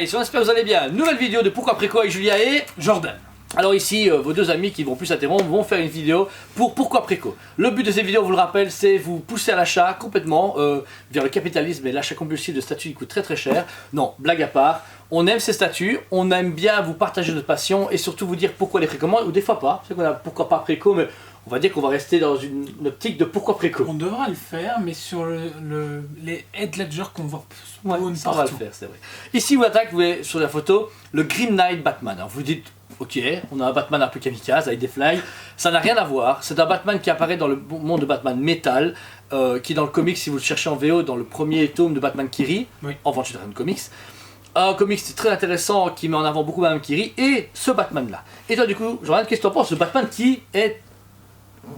guys, on espère que vous allez bien. Nouvelle vidéo de Pourquoi Préco avec Julia et Jordan. Alors ici, vos deux amis qui vont plus s'interrompre vont faire une vidéo pour Pourquoi Préco. Le but de cette vidéo, on vous le rappelle, c'est vous pousser à l'achat complètement vers le capitalisme et l'achat compulsif de statues qui coûtent très très cher. Non, blague à part, on aime ces statues, on aime bien vous partager notre passion et surtout vous dire pourquoi les précommandes, ou des fois pas. C'est qu'on a pourquoi pas Préco, mais on va dire qu'on va rester dans une optique de pourquoi Préco. On devra le faire, mais sur les head ledgers qu'on voit Ouais, ça on va le faire, c'est vrai. Ici, vous attaquez, vous voyez sur la photo, le Green Knight Batman. Alors vous dites, ok, on a un Batman un peu kamikaze avec des flingues. Ça n'a rien à voir. C'est un Batman qui apparaît dans le monde de Batman Metal, qui est dans le comics, si vous le cherchez en VO, dans le premier tome de Batman Kiri, oui. en Venture Comics. Un comics très intéressant qui met en avant beaucoup Batman Kiri et ce Batman là. Et toi, du coup, Jordan, qu'est-ce que tu en penses? Ce Batman qui est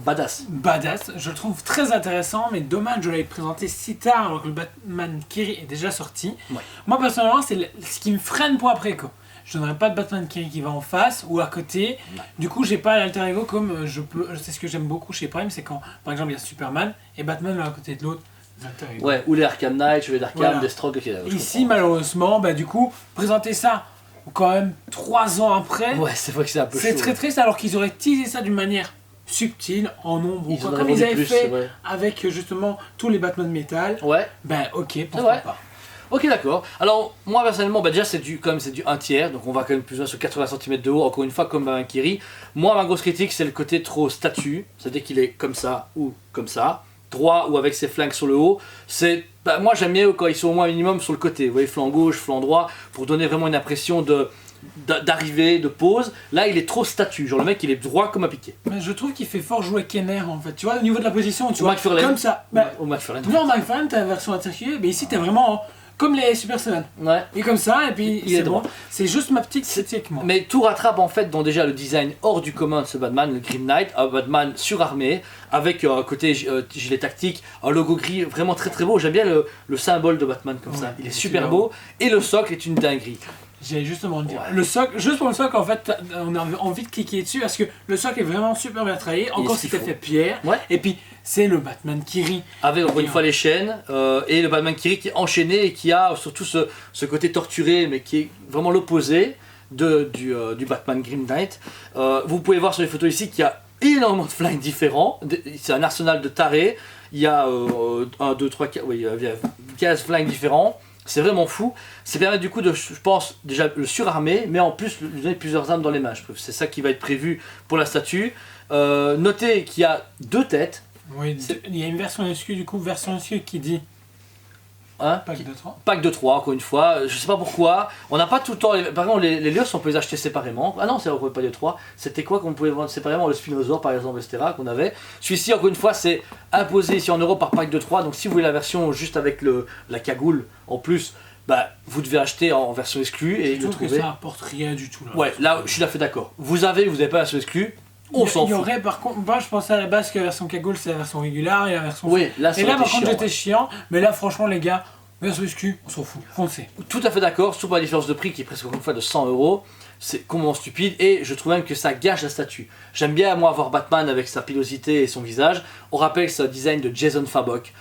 badass. Badass, je le trouve très intéressant, mais dommage je l'avais présenté si tard alors que le Batman Kiri est déjà sorti. Ouais. Moi personnellement, c'est ce qui me freine pour après quoi. Je donnerais pas de Batman Kiri qui va en face ou à côté. Ouais. Du coup, j'ai pas l'alter ego comme c'est ce que j'aime beaucoup chez Prime, c'est quand par exemple il y a Superman et Batman l'un à côté de l'autre. Ouais, ou les Arkham Knight, Chevalier d'Arkham, voilà. Deathstroke, ok. Ici, malheureusement, bah du coup, présenter ça quand même 3 ans après. Ouais, c'est vrai que c'est un peu chaud. C'est très triste alors qu'ils auraient teasé ça d'une manière subtil, en nombre, comme ils avaient fait ouais. Avec justement tous les Batman Metal. Ouais. Ben ok, pourquoi pas. Ok, d'accord. Alors moi personnellement, bah, déjà c'est du 1/3, donc on va quand même plus ou moins sur 80 cm de haut, encore une fois comme un Kiri. Moi ma grosse critique c'est le côté trop statue, c'est-à-dire qu'il est comme ça ou comme ça, droit ou avec ses flancs sur le haut. C'est bah, moi j'aime mieux quand ils sont au moins un minimum sur le côté, vous voyez, flanc gauche, flanc droit, pour donner vraiment une impression d'arrivée, de pause. Là il est trop statue, genre le mec il est droit comme un piqué. Mais je trouve qu'il fait fort jouer Kenner en fait, tu vois au niveau de la position, tu vois, McFarlane. comme ça. Bah, au McFarlane. Non, McFarlane t'as la version interculée, mais ici t'es vraiment comme les Super Seven. Ouais. Et comme ça, et puis il est droit. Bon. C'est juste ma petite critique moi. Mais tout rattrape en fait dans déjà le design hors du commun de ce Batman, le Green Knight, un Batman surarmé, avec un côté gilet tactique, un logo gris vraiment très très beau. J'aime bien le symbole de Batman comme ouais, ça, il est super beau. Et le socle est une dinguerie. J'allais justement le dire. Ouais. Le socle, juste pour le socle, en fait, on a envie de cliquer dessus parce que le socle est vraiment super bien travaillé. Encore c'était fait pierre. Ouais. Et puis c'est le Batman Kiri. Avec encore une fois les chaînes et le Batman Kiri qui est enchaîné et qui a surtout ce côté torturé, mais qui est vraiment l'opposé du Batman Green Knight. Vous pouvez voir sur les photos ici qu'il y a énormément de flingues différents. C'est un arsenal de tarés. Il y a 1, 2, 3, 4, oui, il y a 15 flingues différents. C'est vraiment fou. Ça permet du coup de, je pense, déjà le surarmer, mais en plus lui donner plusieurs armes dans les mains. C'est ça qui va être prévu pour la statue. Notez qu'il y a 2 têtes. Oui, il y a une version SQ du coup, version SQ qui dit hein, pack de 3. Pack de 3, encore une fois. Je sais pas pourquoi. On n'a pas tout le temps. Par exemple, les lieux, on peut les acheter séparément. Ah non, c'est pas de 3. C'était quoi qu'on pouvait vendre séparément? Le Spinosaur par exemple, etc. qu'on avait. Celui-ci, encore une fois, c'est imposé ici en euros par pack de 3. Donc si vous voulez la version juste avec la cagoule en plus, bah, vous devez acheter en version exclue et le trouver. Que ça apporte rien du tout. Là. Ouais, là, je suis tout à fait d'accord. Vous avez pas la version exclue. On s'en fout. Il y aurait par contre, moi je pensais à la base que la version cagoule c'est la version régulière et la version. Oui, là, et là par contre j'étais chiant, mais là franchement les gars, version exclue, on s'en fout, foncez. Tout à fait d'accord, surtout pour la différence de prix qui est presque une fois de 100 €. C'est complètement stupide et je trouve même que ça gâche la statue. J'aime bien moi voir Batman avec sa pilosité et son visage. On rappelle que c'est un design de Jason Fabok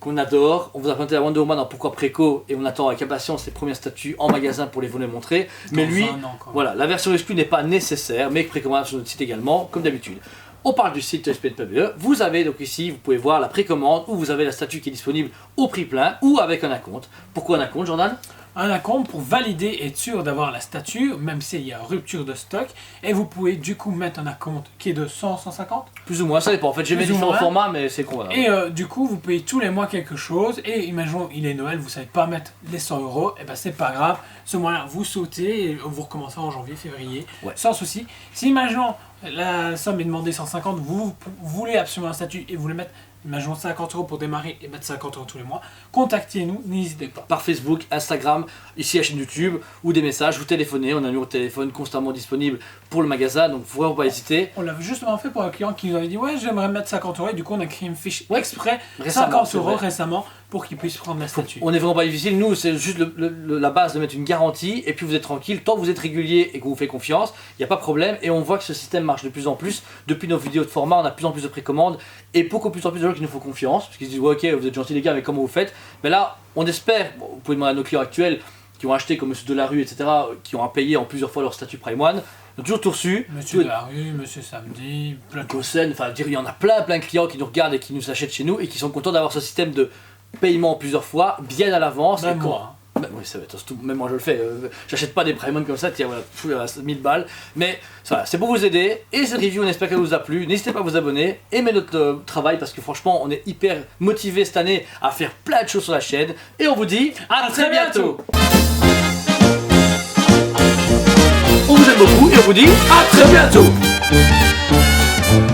qu'on adore. On vous a présenté la Wonder Woman dans Pourquoi Préco et on attend avec impatience les premières statues en magasin pour les vous les montrer. Mais lui, voilà, la version exclue n'est pas nécessaire, mais précommande sur notre site également, comme d'habitude. On parle du site ESPN.be. Vous avez donc ici, vous pouvez voir la précommande où vous avez la statue qui est disponible au prix plein ou avec un acompte. Pourquoi un acompte, Jordan? Un acompte pour valider et être sûr d'avoir la statue, même s'il y a rupture de stock. Et vous pouvez du coup mettre un acompte qui est de 100, 150. Plus ou moins, ça dépend. En fait, j'ai mis différents formats, mais c'est con. Et du coup, vous payez tous les mois quelque chose. Et imaginons, il est Noël, vous savez pas mettre les 100 €. Et ben c'est pas grave. Ce mois-là, vous sautez et vous recommencez en janvier, février, ouais. Sans souci. Si imaginons, la somme est demandée 150, vous voulez absolument un statut et vous voulez mettre, imaginons 50 € pour démarrer et mettre 50 € tous les mois, contactez-nous, n'hésitez pas. Par Facebook, Instagram, ici à la chaîne YouTube, ou des messages, vous téléphonez, on a un numéro de téléphone constamment disponible pour le magasin, donc faut vraiment pas hésiter. On l'avait justement fait pour un client qui nous avait dit ouais j'aimerais mettre 50 € et du coup on a créé une fiche exprès, 50 € récemment, pour qu'il puisse prendre la statue. On est vraiment pas difficile, nous c'est juste la base de mettre une garantie et puis vous êtes tranquille, tant que vous êtes régulier et qu'on vous fait confiance, il n'y a pas de problème et on voit que ce système marche de plus en plus. Depuis nos vidéos de format, on a de plus en plus de précommandes et beaucoup plus en plus de gens qui nous font confiance parce qu'ils se disent ouais, ok vous êtes gentils les gars mais comment vous faites? Mais là on espère, bon, vous pouvez demander à nos clients actuels qui ont acheté comme Monsieur Delarue, etc., qui ont payé en plusieurs fois leur statut Prime One, ont toujours tout reçu. Monsieur Delarue, Monsieur Samedi, plein de Gossen, enfin, il y en a plein de clients qui nous regardent et qui nous achètent chez nous et qui sont contents d'avoir ce système de paiement plusieurs fois, bien à l'avance. Même moi. Oui, ça va être même moi je le fais. J'achète pas des Prime One comme ça, tiens, voilà, 1000 balles. Mais voilà, c'est pour vous aider. Et cette review, on espère qu'elle vous a plu. N'hésitez pas à vous abonner, aimez notre travail parce que franchement, on est hyper motivé cette année à faire plein de choses sur la chaîne. Et on vous dit à très bientôt. On vous aime beaucoup et on vous dit à très bientôt.